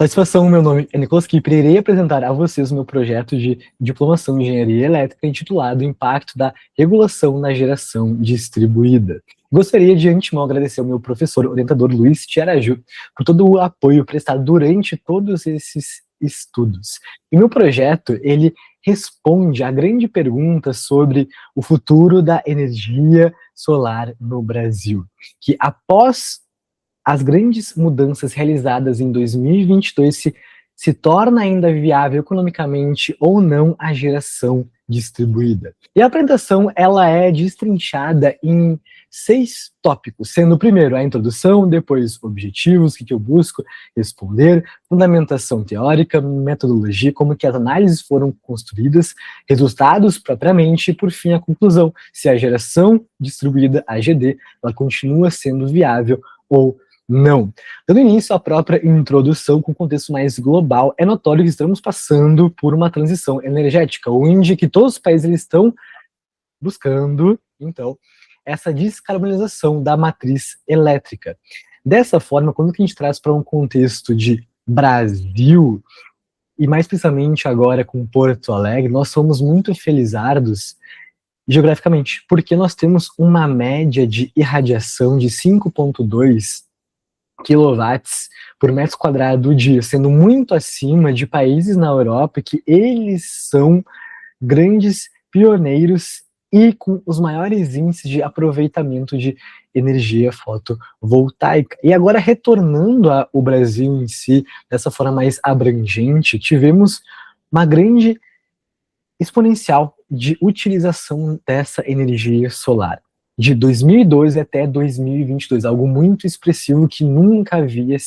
Satisfação, meu nome é Nicolas Kipper e irei apresentar a vocês o meu projeto de diplomação em engenharia elétrica intitulado Impacto da Regulação na Geração Distribuída. Gostaria de antemão agradecer ao meu professor orientador Luiz Tiaraju por todo o apoio prestado durante todos esses estudos. E meu projeto, ele responde à grande pergunta sobre o futuro da energia solar no Brasil, que após as grandes mudanças realizadas em 2022 se torna ainda viável economicamente ou não a geração distribuída. E a apresentação ela é destrinchada em 6 tópicos, sendo o primeiro a introdução, depois objetivos, o que eu busco responder, fundamentação teórica, metodologia, como que as análises foram construídas, resultados propriamente e, por fim, a conclusão, se a geração distribuída, a GD, ela continua sendo viável ou não. Dando início à própria introdução com contexto mais global, é notório que estamos passando por uma transição energética, onde que todos os países eles estão buscando, então, essa descarbonização da matriz elétrica. Dessa forma, quando que a gente traz para um contexto de Brasil, e mais precisamente agora com Porto Alegre, nós somos muito felizardos geograficamente, porque nós temos uma média de irradiação de 5,2 quilowatts por metro quadrado do dia, sendo muito acima de países na Europa que eles são grandes pioneiros e com os maiores índices de aproveitamento de energia fotovoltaica. E agora, retornando ao Brasil em si, dessa forma mais abrangente, tivemos uma grande exponencial de utilização dessa energia solar. De 2012 até 2022, algo muito expressivo que nunca havia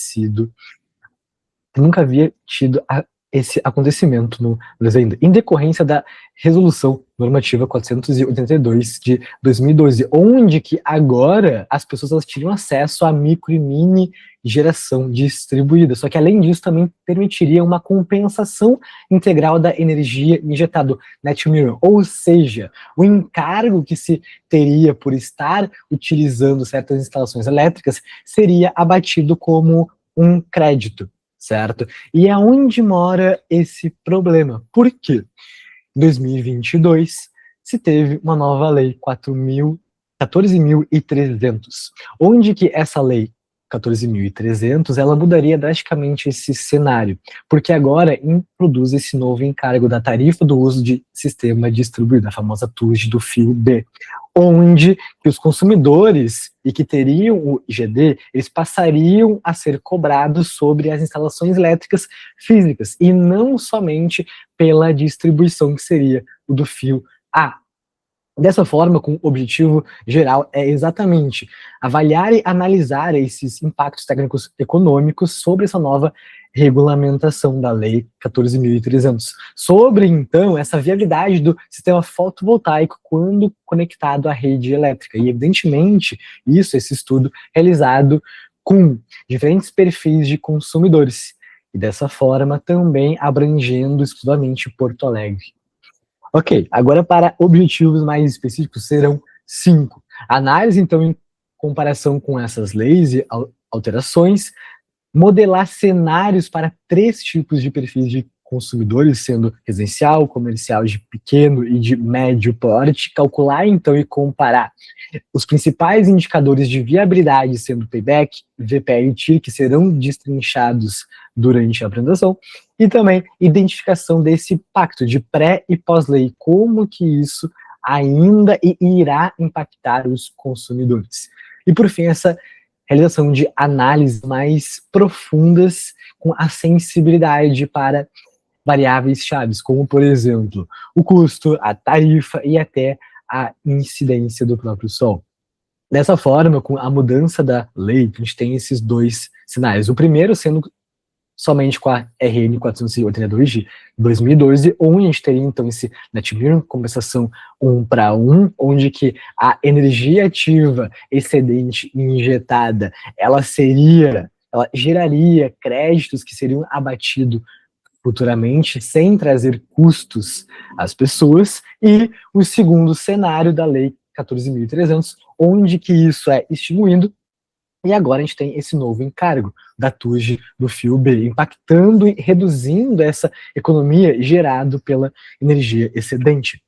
tido esse acontecimento no Brasil ainda, em decorrência da Resolução Normativa 482 de 2012, onde que agora as pessoas elas tinham acesso a micro e mini geração distribuída, só que além disso também permitiria uma compensação integral da energia injetada, net metering, ou seja, o encargo que se teria por estar utilizando certas instalações elétricas seria abatido como um crédito, certo? E é onde mora esse problema. Por quê? Em 2022, se teve uma nova lei 14.300, onde que essa lei 14.300, ela mudaria drasticamente esse cenário, porque agora introduz esse novo encargo da tarifa do uso de sistema distribuído, a famosa TUG do fio B, onde que os consumidores e que teriam o IGD, eles passariam a ser cobrados sobre as instalações elétricas físicas, e não somente pela distribuição, que seria o do fio A. Dessa forma, com o objetivo geral é exatamente avaliar e analisar esses impactos técnicos econômicos sobre essa nova regulamentação da Lei 14.300, sobre, então, essa viabilidade do sistema fotovoltaico quando conectado à rede elétrica. E, evidentemente, esse estudo realizado com diferentes perfis de consumidores, e dessa forma também abrangendo exclusivamente Porto Alegre. Ok, agora para objetivos mais específicos serão 5. Análise, então, em comparação com essas leis e alterações, modelar cenários para 3 tipos de perfis de consumidores, sendo residencial, comercial de pequeno e de médio porte, calcular, então, e comparar os principais indicadores de viabilidade, sendo payback, VPL e TIR, que serão destrinchados durante a apresentação, e também identificação desse pacto de pré e pós-lei, como que isso ainda irá impactar os consumidores. E por fim, essa realização de análises mais profundas com a sensibilidade para variáveis chaves, como por exemplo, o custo, a tarifa e até a incidência do próprio sol. Dessa forma, com a mudança da lei, a gente tem esses 2 cenários. O primeiro sendo somente com a RN 482 de 2012, onde a gente teria então esse net metering, compensação 1:1, onde que a energia ativa excedente injetada, ela geraria créditos que seriam abatidos futuramente, sem trazer custos às pessoas, e o segundo cenário da Lei 14.300, onde que isso é extinguindo E agora a gente tem esse novo encargo da TUJ do FIU-B, impactando e reduzindo essa economia gerada pela energia excedente.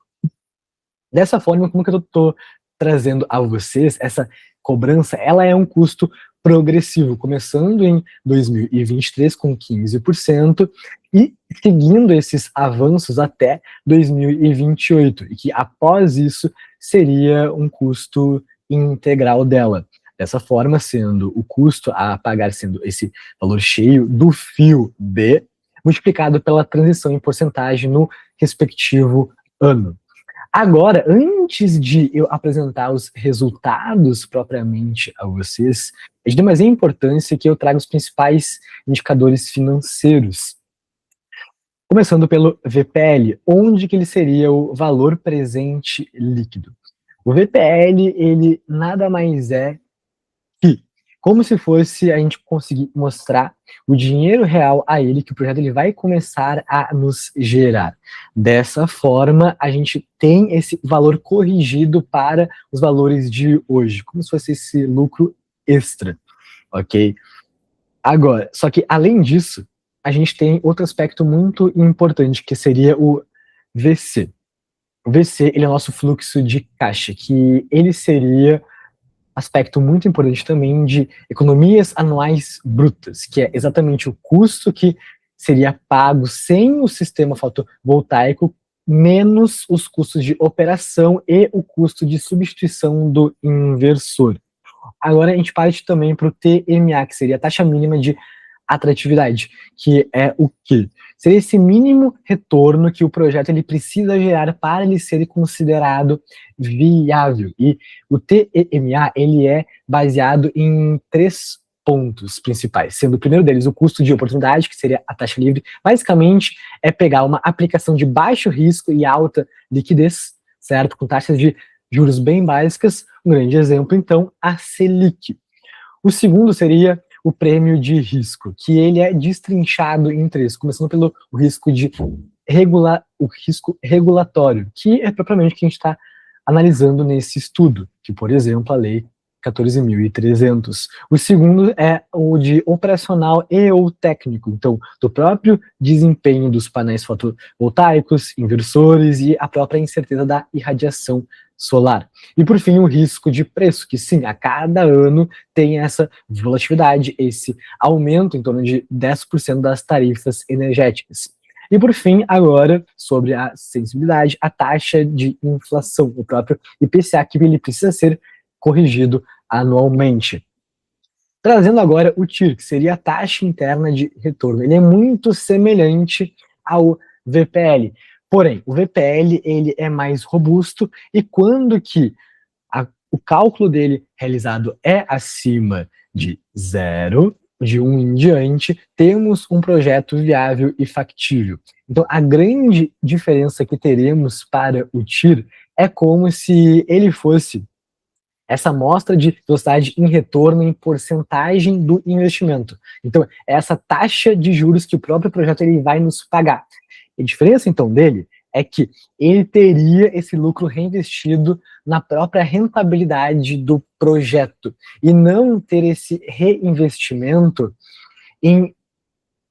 Dessa forma, como que eu estou trazendo a vocês, essa cobrança, ela é um custo progressivo, começando em 2023 com 15% e seguindo esses avanços até 2028, e que após isso seria um custo integral dela. Dessa forma, sendo o custo a pagar sendo esse valor cheio do fio B, multiplicado pela transição em porcentagem no respectivo ano. Agora, antes de eu apresentar os resultados propriamente a vocês, é de demasiada importância que eu traga os principais indicadores financeiros. Começando pelo VPL, onde que ele seria o valor presente líquido. O VPL, ele nada mais é que, como se fosse a gente conseguir mostrar o dinheiro real a ele, que o projeto ele vai começar a nos gerar. Dessa forma, a gente tem esse valor corrigido para os valores de hoje, como se fosse esse lucro extra, ok? Agora, só que além disso, a gente tem outro aspecto muito importante, que seria o VC. O VC, ele é o nosso fluxo de caixa, que ele seria aspecto muito importante também de economias anuais brutas, que é exatamente o custo que seria pago sem o sistema fotovoltaico, menos os custos de operação e o custo de substituição do inversor. Agora a gente parte também para o TMA, que seria a taxa mínima de atratividade, que é o quê? Seria esse mínimo retorno que o projeto ele precisa gerar para ele ser considerado viável. E o TMA ele é baseado em 3 pontos principais, sendo o primeiro deles o custo de oportunidade, que seria a taxa livre. Basicamente é pegar uma aplicação de baixo risco e alta liquidez, certo? Com taxas de juros bem básicas. Um grande exemplo, então, a Selic. O segundo seria o prêmio de risco, que ele é destrinchado em 3, começando pelo risco risco regulatório, que é propriamente o que a gente está analisando nesse estudo, que, por exemplo, a Lei 14.300. O segundo é o de operacional e ou técnico, então, do próprio desempenho dos painéis fotovoltaicos, inversores e a própria incerteza da irradiação solar. E, por fim, o risco de preço, que sim, a cada ano tem essa volatilidade, esse aumento em torno de 10% das tarifas energéticas. E, por fim, agora, sobre a sensibilidade, a taxa de inflação, o próprio IPCA, que ele precisa ser corrigido anualmente. Trazendo agora o TIR, que seria a taxa interna de retorno. Ele é muito semelhante ao VPL. Porém, o VPL ele é mais robusto e quando que o cálculo dele realizado é acima de 0, de 1 em diante, temos um projeto viável e factível. Então, a grande diferença que teremos para o TIR é como se ele fosse essa amostra de velocidade em retorno em porcentagem do investimento. Então, é essa taxa de juros que o próprio projeto ele vai nos pagar. A diferença, então, dele é que ele teria esse lucro reinvestido na própria rentabilidade do projeto e não ter esse reinvestimento em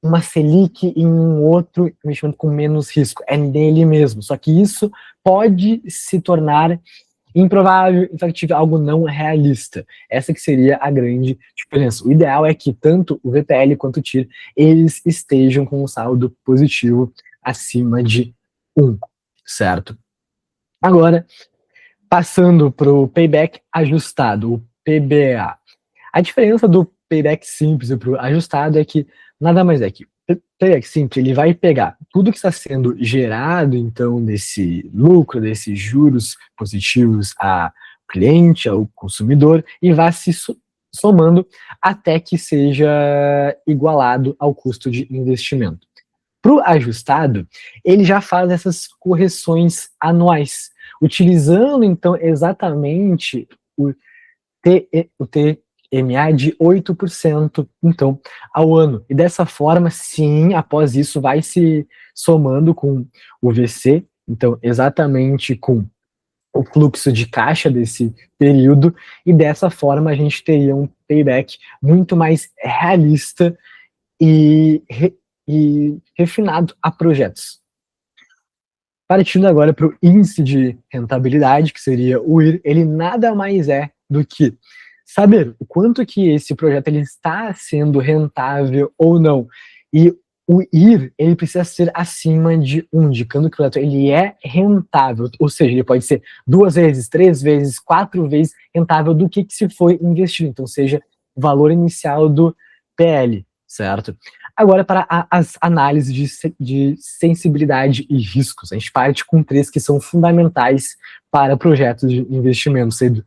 uma Selic, em um outro investimento com menos risco. É nele mesmo. Só que isso pode se tornar improvável, infactível, algo não realista. Essa que seria a grande diferença. O ideal é que tanto o VPL quanto o TIR, eles estejam com um saldo positivo acima de 1, certo? Agora, passando para o payback ajustado, o PBA. A diferença do payback simples e para o ajustado é que nada mais é que o payback simples ele vai pegar tudo que está sendo gerado, então, desse lucro, desses juros positivos ao cliente, ao consumidor, e vai se somando até que seja igualado ao custo de investimento. Para o ajustado, ele já faz essas correções anuais, utilizando, então, exatamente o TMA de 8%, então, ao ano. E dessa forma, sim, após isso, vai se somando com o VC, então, exatamente com o fluxo de caixa desse período, e dessa forma a gente teria um payback muito mais realista e refinado a projetos. Partindo agora para o índice de rentabilidade, que seria o IR, ele nada mais é do que saber o quanto que esse projeto ele está sendo rentável ou não. E o IR, ele precisa ser acima de 1, indicando que o projeto ele é rentável, ou seja, ele pode ser 2 vezes, 3 vezes, 4 vezes rentável do que se foi investido, então seja o valor inicial do PL, certo? Agora, para as análises de sensibilidade e riscos, a gente parte com 3 que são fundamentais para projetos de investimento, sendo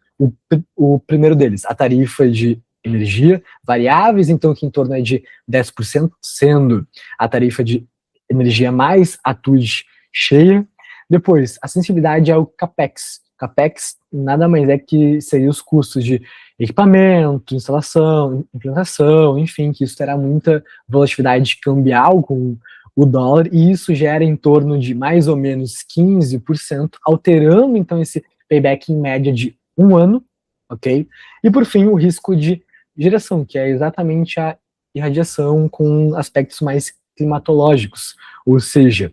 o primeiro deles, a tarifa de energia, variáveis, então, que em torno é de 10%, sendo a tarifa de energia mais a TUD cheia. Depois, a sensibilidade ao CAPEX. CAPEX nada mais é que seria os custos de equipamento, instalação, implantação, enfim, que isso terá muita volatilidade cambial com o dólar, e isso gera em torno de mais ou menos 15%, alterando então esse payback em média de 1 ano, ok? E por fim, o risco de geração, que é exatamente a irradiação com aspectos mais climatológicos, ou seja,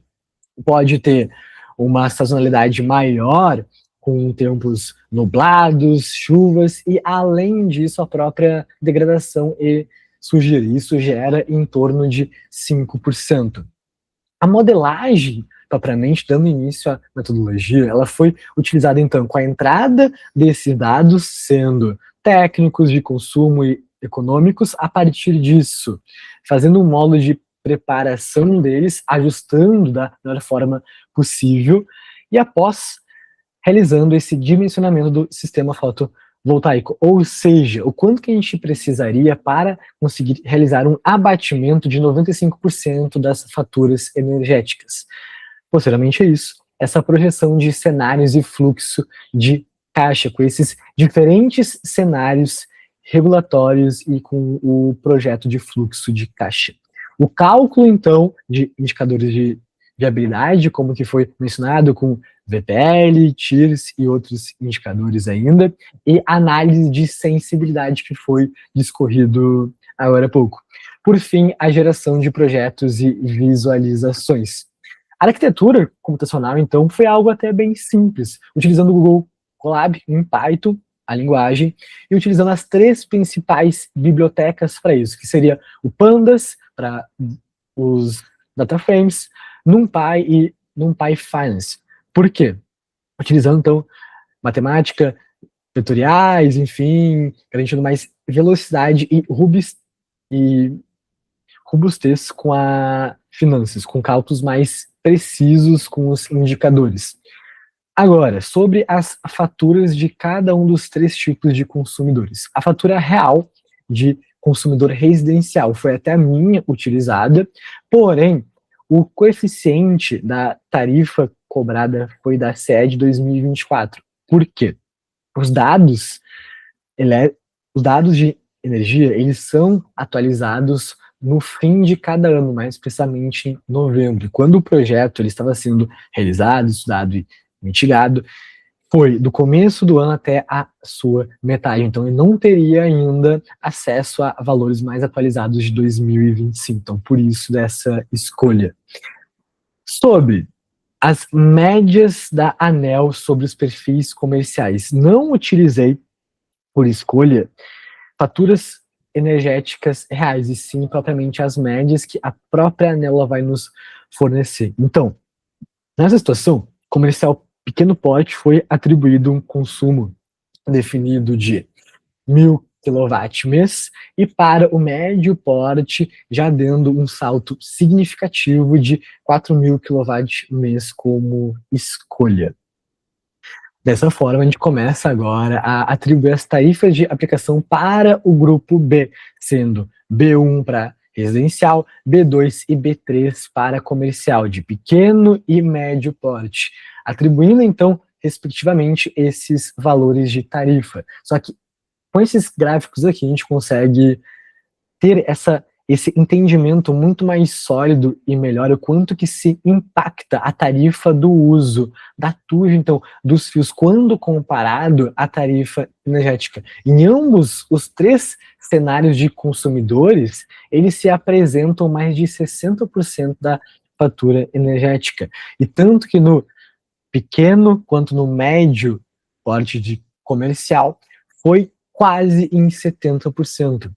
pode ter uma sazonalidade maior, com tempos nublados, chuvas, e além disso a própria degradação e sujeira. Isso gera em torno de 5%. A modelagem, propriamente, dando início à metodologia, ela foi utilizada então com a entrada desses dados, sendo técnicos de consumo e econômicos, a partir disso, fazendo um módulo de preparação deles, ajustando da melhor forma possível, e após realizando esse dimensionamento do sistema fotovoltaico, ou seja, o quanto que a gente precisaria para conseguir realizar um abatimento de 95% das faturas energéticas. Posteriormente a isso, essa projeção de cenários e fluxo de caixa, com esses diferentes cenários regulatórios e com o projeto de fluxo de caixa. O cálculo, então, de indicadores de viabilidade, como que foi mencionado, com VPL, TIRS e outros indicadores ainda, e análise de sensibilidade, que foi discorrido agora há pouco. Por fim, a geração de projetos e visualizações. A arquitetura computacional, então, foi algo até bem simples, utilizando o Google Colab em Python, a linguagem, e utilizando as 3 principais bibliotecas para isso, que seria o Pandas, para os data frames, NumPy e NumPy Finance. Por quê? Utilizando, então, matemática, vetoriais, enfim, garantindo mais velocidade e robustez com a finanças, com cálculos mais precisos com os indicadores. Agora, sobre as faturas de cada um dos 3 tipos de consumidores. A fatura real de consumidor residencial foi até a minha utilizada, porém, o coeficiente da tarifa cobrada foi da CE de 2024. Por quê? Os dados de energia, eles são atualizados no fim de cada ano, mais precisamente em novembro. Quando o projeto ele estava sendo realizado, estudado e mitigado, foi do começo do ano até a sua metade. Então, ele não teria ainda acesso a valores mais atualizados de 2025. Então, por isso dessa escolha. Sobre as médias da ANEEL sobre os perfis comerciais. Não utilizei, por escolha, faturas energéticas reais, e sim propriamente as médias que a própria ANEEL vai nos fornecer. Então, nessa situação, comercial pequeno porte foi atribuído um consumo definido de 1.000 kW/mês, e para o médio porte, já dando um salto significativo de 4.000 kW/mês como escolha. Dessa forma, a gente começa agora a atribuir as tarifas de aplicação para o grupo B, sendo B1 para residencial, B2 e B3 para comercial, de pequeno e médio porte, atribuindo, então, respectivamente, esses valores de tarifa. Só que, com esses gráficos aqui, a gente consegue ter essa esse entendimento muito mais sólido e melhor o quanto que se impacta a tarifa do uso da TUJ, então, dos fios, quando comparado à tarifa energética. Em ambos os três cenários de consumidores, eles se apresentam mais de 60% da fatura energética. E tanto que no pequeno quanto no médio porte de comercial, foi quase em 70%.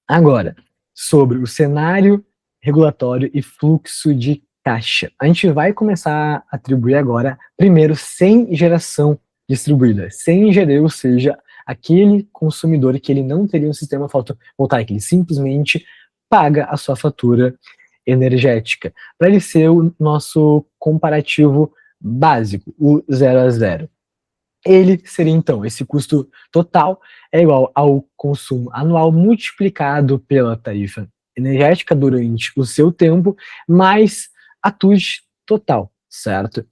Agora, sobre o cenário regulatório e fluxo de caixa. A gente vai começar a atribuir agora, primeiro, sem geração distribuída, sem GD, ou seja, aquele consumidor que ele não teria um sistema fotovoltaico, ele simplesmente paga a sua fatura energética, para ele ser o nosso comparativo básico, o 0 a 0. Ele seria, então, esse custo total é igual ao consumo anual multiplicado pela tarifa energética durante o seu tempo, mais a TUJ total, certo?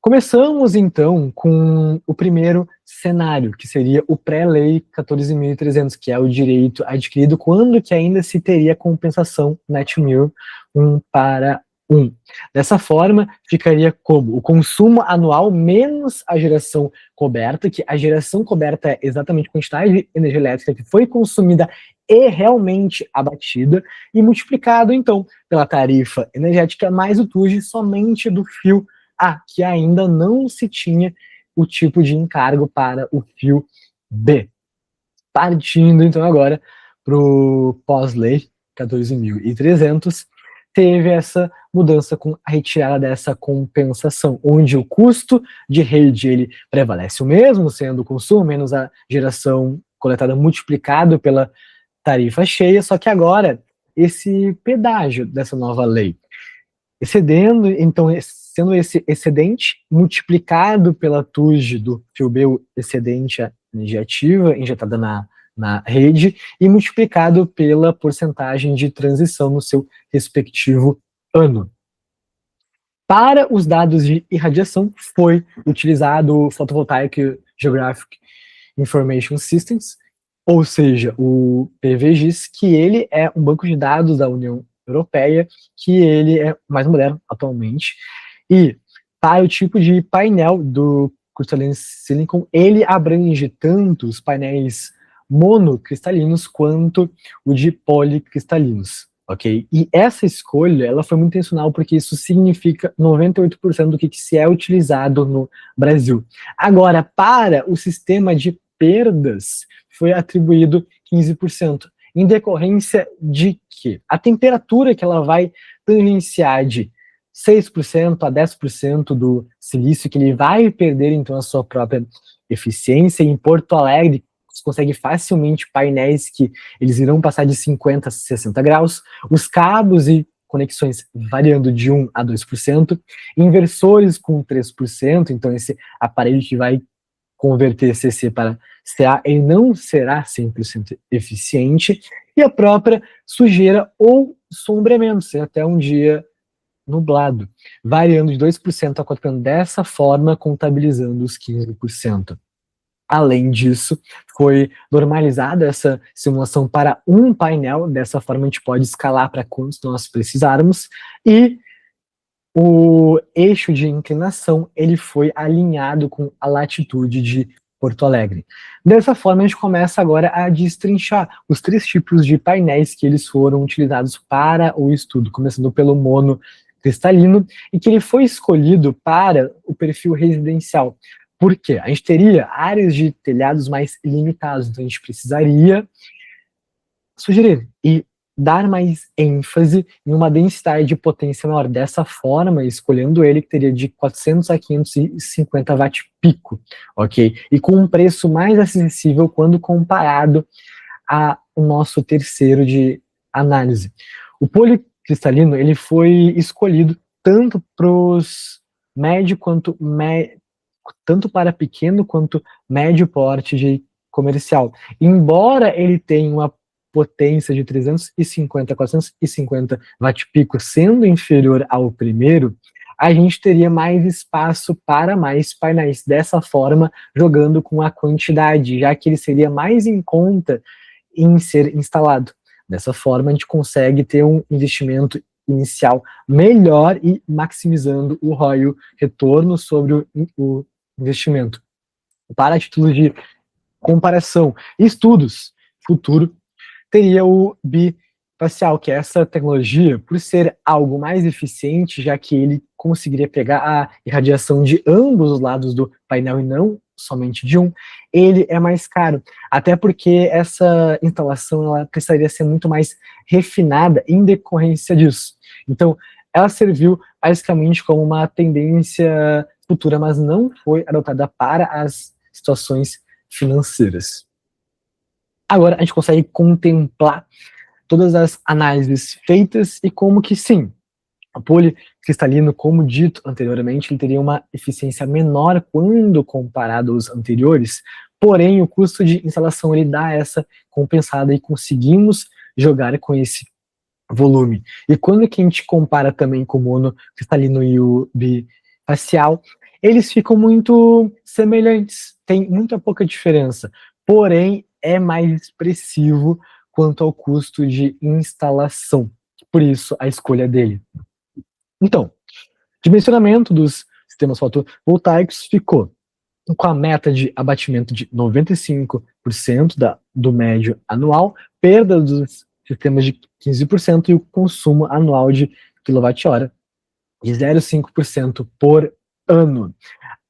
Começamos, então, com o primeiro cenário, que seria o pré-lei 14.300, que é o direito adquirido quando que ainda se teria compensação net mirror 1 para 1. Dessa forma, ficaria como o consumo anual menos a geração coberta, que a geração coberta é exatamente a quantidade de energia elétrica que foi consumida e realmente abatida, e multiplicado, então, pela tarifa energética mais o TUJ somente do fio A, que ainda não se tinha o tipo de encargo para o fio B. Partindo, então, agora para o pós-lei 14.300, teve essa mudança com a retirada dessa compensação, onde o custo de rede ele prevalece o mesmo, sendo o consumo menos a geração coletada multiplicado pela tarifa cheia, só que agora esse pedágio dessa nova lei, excedendo, então, sendo esse excedente multiplicado pela TUJ do fio B, o excedente a energia ativa injetada na rede, e multiplicado pela porcentagem de transição no seu respectivo ano. Para os dados de irradiação, foi utilizado o Photovoltaic Geographic Information Systems, ou seja, o PVGIS, que ele é um banco de dados da União Europeia, que ele é mais moderno atualmente, e para o tipo de painel do Crystalline Silicon, ele abrange tanto os painéis monocristalinos quanto o de policristalinos, ok? E essa escolha, ela foi muito intencional porque isso significa 98% do que se é utilizado no Brasil. Agora, para o sistema de perdas, foi atribuído 15%, em decorrência de que a temperatura que ela vai tangenciar de 6% a 10% do silício, que ele vai perder, então, a sua própria eficiência. Em Porto Alegre, você consegue facilmente painéis que eles irão passar de 50 a 60 graus, os cabos e conexões variando de 1 a 2%, inversores com 3%, então esse aparelho que vai converter CC para CA, ele não será 100% eficiente, e a própria sujeira ou sombreamento, se até um dia nublado, variando de 2% a 4%, dessa forma contabilizando os 15%. Além disso, foi normalizada essa simulação para um painel, dessa forma a gente pode escalar para quantos nós precisarmos, e o eixo de inclinação ele foi alinhado com a latitude de Porto Alegre. Dessa forma, a gente começa agora a destrinchar os três tipos de painéis que eles foram utilizados para o estudo, começando pelo monocristalino, e que ele foi escolhido para o perfil residencial. Por quê? A gente teria áreas de telhados mais limitados, então a gente precisaria sugerir e dar mais ênfase em uma densidade de potência maior. Dessa forma, escolhendo ele, que teria de 400 a 550 watt pico, ok? E com um preço mais acessível quando comparado ao nosso terceiro de análise. O policristalino, ele foi escolhido tanto para os tanto para pequeno quanto médio porte de comercial. Embora ele tenha uma potência de 350 a 450 watt-pico, sendo inferior ao primeiro, a gente teria mais espaço para mais painéis, dessa forma, jogando com a quantidade, já que ele seria mais em conta em ser instalado. Dessa forma, a gente consegue ter um investimento inicial melhor e maximizando o ROI, o retorno sobre o investimento. Para títulos de comparação e estudos futuro, teria o bifacial, que é essa tecnologia, por ser algo mais eficiente, já que ele conseguiria pegar a irradiação de ambos os lados do painel e não somente de um, ele é mais caro, até porque essa instalação ela precisaria ser muito mais refinada em decorrência disso. Então, ela serviu basicamente como uma tendência futura, mas não foi adotada para as situações financeiras. Agora a gente consegue contemplar todas as análises feitas e como que sim, o policristalino, como dito anteriormente, ele teria uma eficiência menor quando comparado aos anteriores, porém o custo de instalação ele dá essa compensada e conseguimos jogar com esse volume. E quando que a gente compara também com o monocristalino e o bifacial, eles ficam muito semelhantes, tem muita pouca diferença, porém é mais expressivo quanto ao custo de instalação, por isso a escolha dele. Então, dimensionamento dos sistemas fotovoltaicos ficou com a meta de abatimento de 95% do médio anual, perda dos sistemas de 15% e o consumo anual de quilowatt-hora de 0,5% por ano.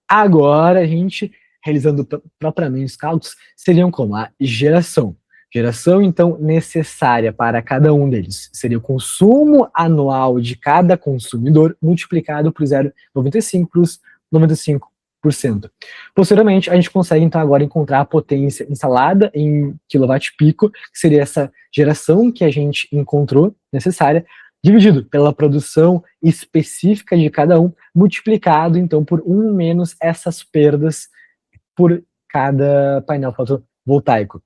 Agora, a gente, realizando propriamente os cálculos, seriam como a geração. Geração, então, necessária para cada um deles seria o consumo anual de cada consumidor multiplicado por 0,95 para os 95%. Posteriormente, a gente consegue, então, agora encontrar a potência instalada em quilowatt-pico, que seria essa geração que a gente encontrou necessária, dividido pela produção específica de cada um, multiplicado, então, por 1 menos essas perdas por cada painel fotovoltaico.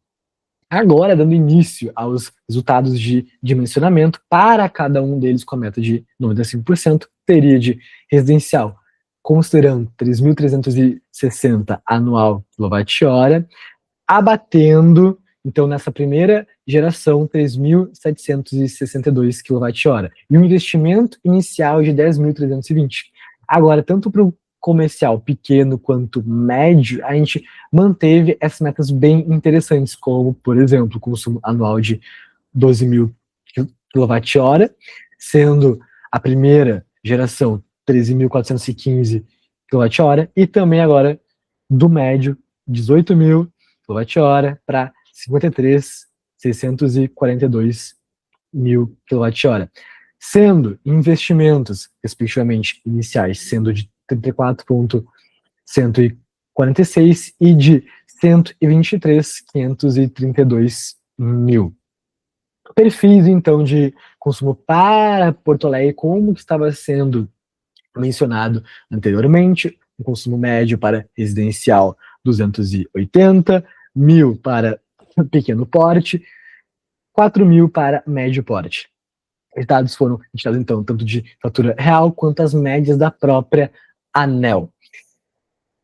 Agora, dando início aos resultados de dimensionamento, para cada um deles com a meta de 95%, teria de residencial, considerando 3.360 anual kWh, abatendo, então, nessa primeira geração, 3.762 kWh, e um investimento inicial de 10.320. Agora, tanto para o comercial pequeno quanto médio, a gente manteve essas metas bem interessantes, como, por exemplo, o consumo anual de 12.000 kWh, sendo a primeira geração 13.415 kWh, e também agora do médio 18.000 kWh para 53.642 mil kWh, sendo investimentos, respectivamente, iniciais, sendo de 34.146 e de 123.532 mil. Perfis, então, de consumo para Porto Alegre, como estava sendo mencionado anteriormente, o consumo médio para residencial 280, 1.000 para pequeno porte, 4.000 para médio porte. Os dados foram retirados, então, tanto de fatura real quanto as médias da própria ANEEL.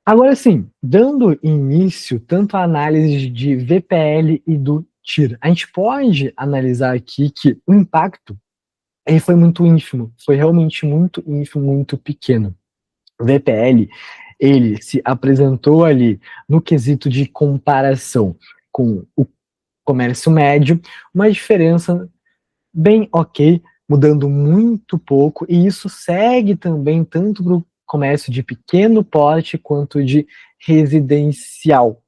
Agora sim, dando início tanto à análise de VPL e do TIR, a gente pode analisar aqui que o impacto ele foi muito ínfimo, foi realmente muito ínfimo, muito pequeno. O VPL, ele se apresentou ali no quesito de comparação com o comércio médio, uma diferença bem ok, mudando muito pouco, e isso segue também tanto para o comércio de pequeno porte quanto de residencial.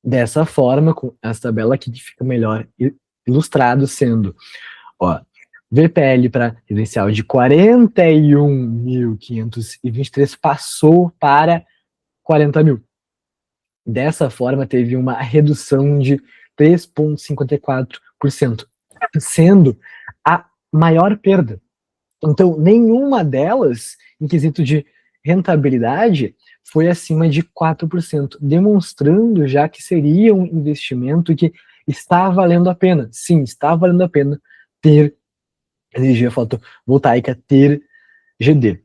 Dessa forma, com essa tabela aqui que fica melhor ilustrado, sendo, ó, VPL para residencial de 41.523 passou para 40 mil. Dessa forma, teve uma redução de 3,54%, sendo a maior perda. Então, nenhuma delas, em quesito de rentabilidade, foi acima de 4%, demonstrando já que seria um investimento que está valendo a pena. Sim, está valendo a pena ter energia fotovoltaica, ter GD.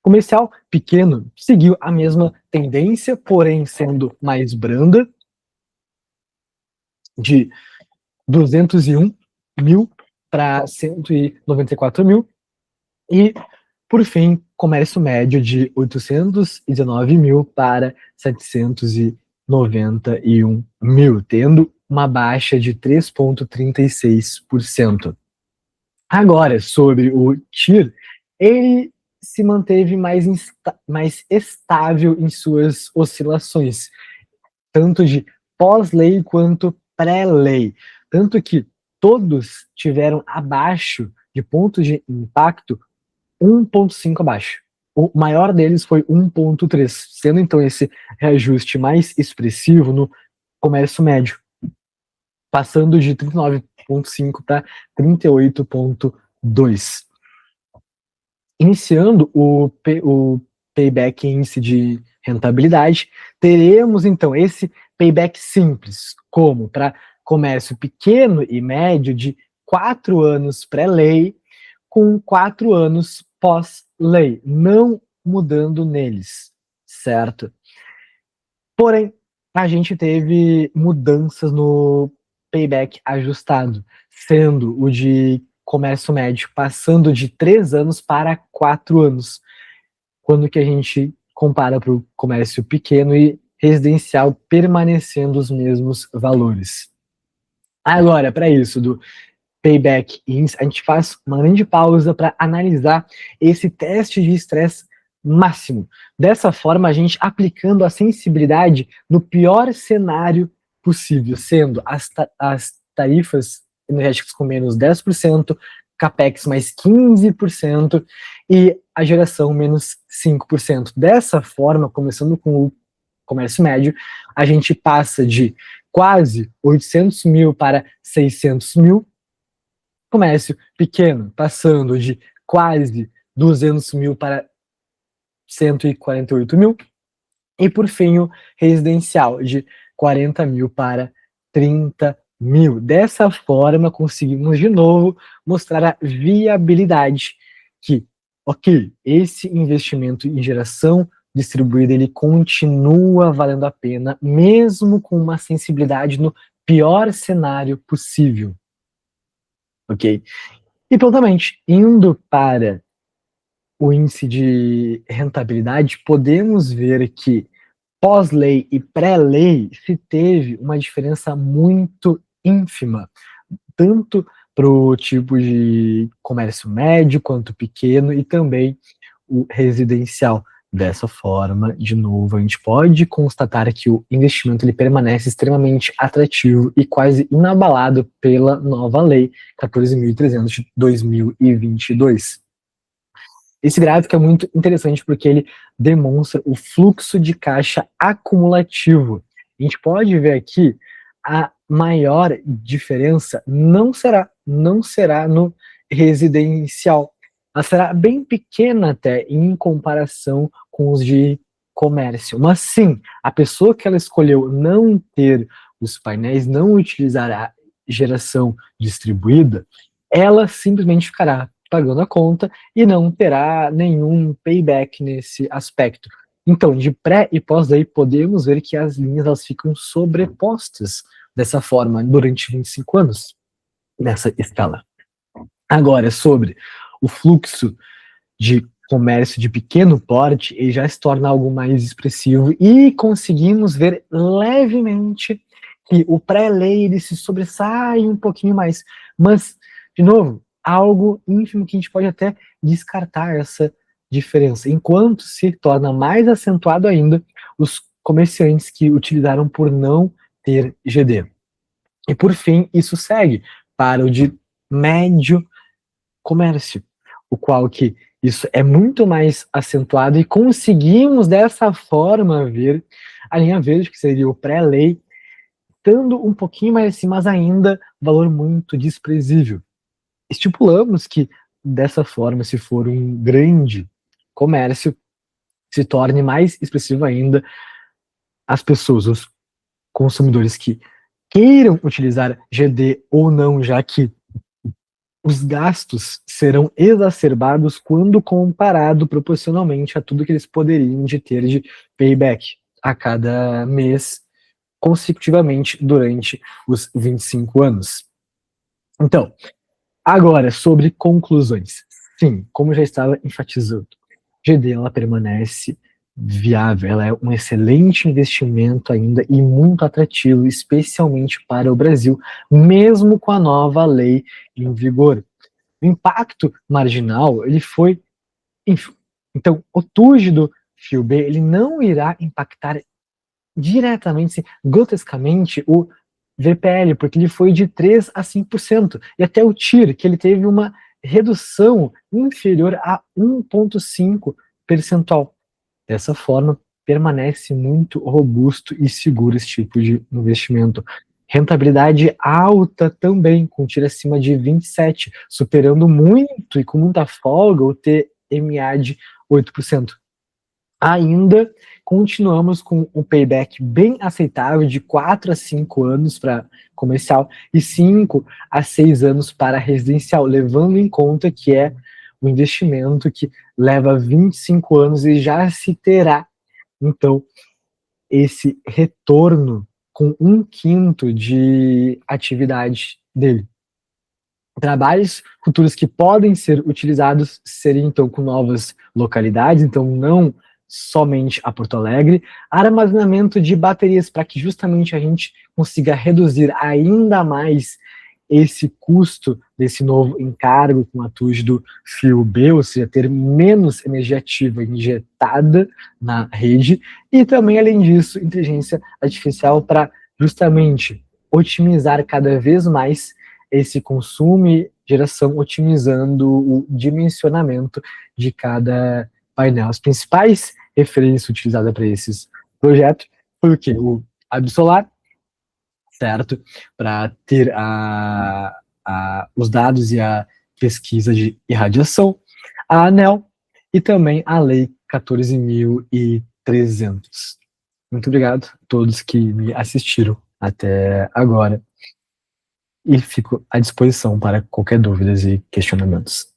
Comercial pequeno seguiu a mesma tendência, porém sendo mais branda. de 201 mil para 194 mil, e, por fim, comércio médio de 819 mil para 791 mil, tendo uma baixa de 3,36%. Agora, sobre o TIR, ele se manteve mais estável em suas oscilações, tanto de pós-lei quanto pré-lei. Tanto que todos tiveram abaixo de pontos de impacto 1,5 abaixo. O maior deles foi 1,3, sendo então esse reajuste mais expressivo no comércio médio, passando de 39,5 para 38,2. Iniciando o payback índice de rentabilidade, teremos então esse payback simples, como para comércio pequeno e médio de 4 anos pré-lei com 4 anos pós-lei, não mudando neles, certo? Porém, a gente teve mudanças no payback ajustado, sendo o de comércio médio passando de 3 anos para 4 anos, quando que a gente compara para o comércio pequeno e residencial permanecendo os mesmos valores. Agora, para isso, do payback índice, a gente faz uma grande pausa para analisar esse teste de estresse máximo. Dessa forma, a gente aplicando a sensibilidade no pior cenário possível, sendo as tarifas energéticas com menos 10%, capex mais 15% e a geração menos 5%. Dessa forma, começando com o comércio médio, a gente passa de quase 800 mil para 600 mil, comércio pequeno passando de quase 200 mil para 148 mil, e por fim o residencial de 40 mil para 30 mil. Dessa forma, conseguimos de novo mostrar a viabilidade que, ok, esse investimento em geração distribuída, ele continua valendo a pena, mesmo com uma sensibilidade no pior cenário possível. Ok? E prontamente, indo para o índice de rentabilidade, podemos ver que pós-lei e pré-lei se teve uma diferença muito ínfima, tanto para o tipo de comércio médio quanto pequeno e também o residencial. Dessa forma, de novo, a gente pode constatar que o investimento ele permanece extremamente atrativo e quase inabalado pela nova lei 14.300 de 2022. Esse gráfico é muito interessante porque ele demonstra o fluxo de caixa acumulativo. A gente pode ver aqui a maior diferença não será no residencial. Ela será bem pequena até em comparação com os de comércio. Mas sim, a pessoa que ela escolheu não ter os painéis, não utilizar a geração distribuída, ela simplesmente ficará pagando a conta e não terá nenhum payback nesse aspecto. Então, de pré e pós-lei, podemos ver que as linhas elas ficam sobrepostas dessa forma durante 25 anos, nessa escala. Agora, sobre o fluxo de comércio de pequeno porte, ele já se torna algo mais expressivo e conseguimos ver levemente que o pré-lei ele se sobressai um pouquinho mais, mas, de novo, algo ínfimo que a gente pode até descartar essa diferença, enquanto se torna mais acentuado ainda os comerciantes que utilizaram por não ter GD. E por fim, isso segue para o de médio comércio, o qual que isso é muito mais acentuado e conseguimos dessa forma ver a linha verde, que seria o pré-lei, estando um pouquinho mais assim, mas ainda valor muito desprezível. Estipulamos que dessa forma, se for um grande comércio, se torne mais expressivo ainda as pessoas, os consumidores que queiram utilizar GD ou não, já que os gastos serão exacerbados quando comparado proporcionalmente a tudo que eles poderiam de ter de payback a cada mês consecutivamente durante os 25 anos. Então, agora, sobre conclusões. Sim, como já estava enfatizando, GD ela permanece viável, ela é um excelente investimento ainda e muito atrativo, especialmente para o Brasil, mesmo com a nova lei em vigor. O impacto marginal, ele foi, enfim, então, o TUJ do FIUB, ele não irá impactar diretamente, grotescamente, o VPL, porque ele foi de 3 a 5%, e até o TIR, que ele teve uma redução inferior a 1,5 percentual. Dessa forma, permanece muito robusto e seguro esse tipo de investimento. Rentabilidade alta também, com TIR acima de 27, superando muito e com muita folga o TMA de 8%. Ainda continuamos com um payback bem aceitável de 4 a 5 anos para comercial e 5 a 6 anos para residencial, levando em conta que é um investimento que leva 25 anos e já se terá, então, esse retorno com 1/5 de atividade dele. Trabalhos futuros que podem ser utilizados seriam, então, com novas localidades, então não somente a Porto Alegre, armazenamento de baterias para que justamente a gente consiga reduzir ainda mais esse custo desse novo encargo com a TUJ do FIUB, ou seja, ter menos energia ativa injetada na rede, e também, além disso, inteligência artificial para justamente otimizar cada vez mais esse consumo e geração, otimizando o dimensionamento de cada painel. As principais referências utilizadas para esses projetos foi o quê? O Absolar, certo? Para ter os dados e a pesquisa de irradiação, a ANEEL e também a Lei 14.300. Muito obrigado a todos que me assistiram até agora e fico à disposição para qualquer dúvidas e questionamentos.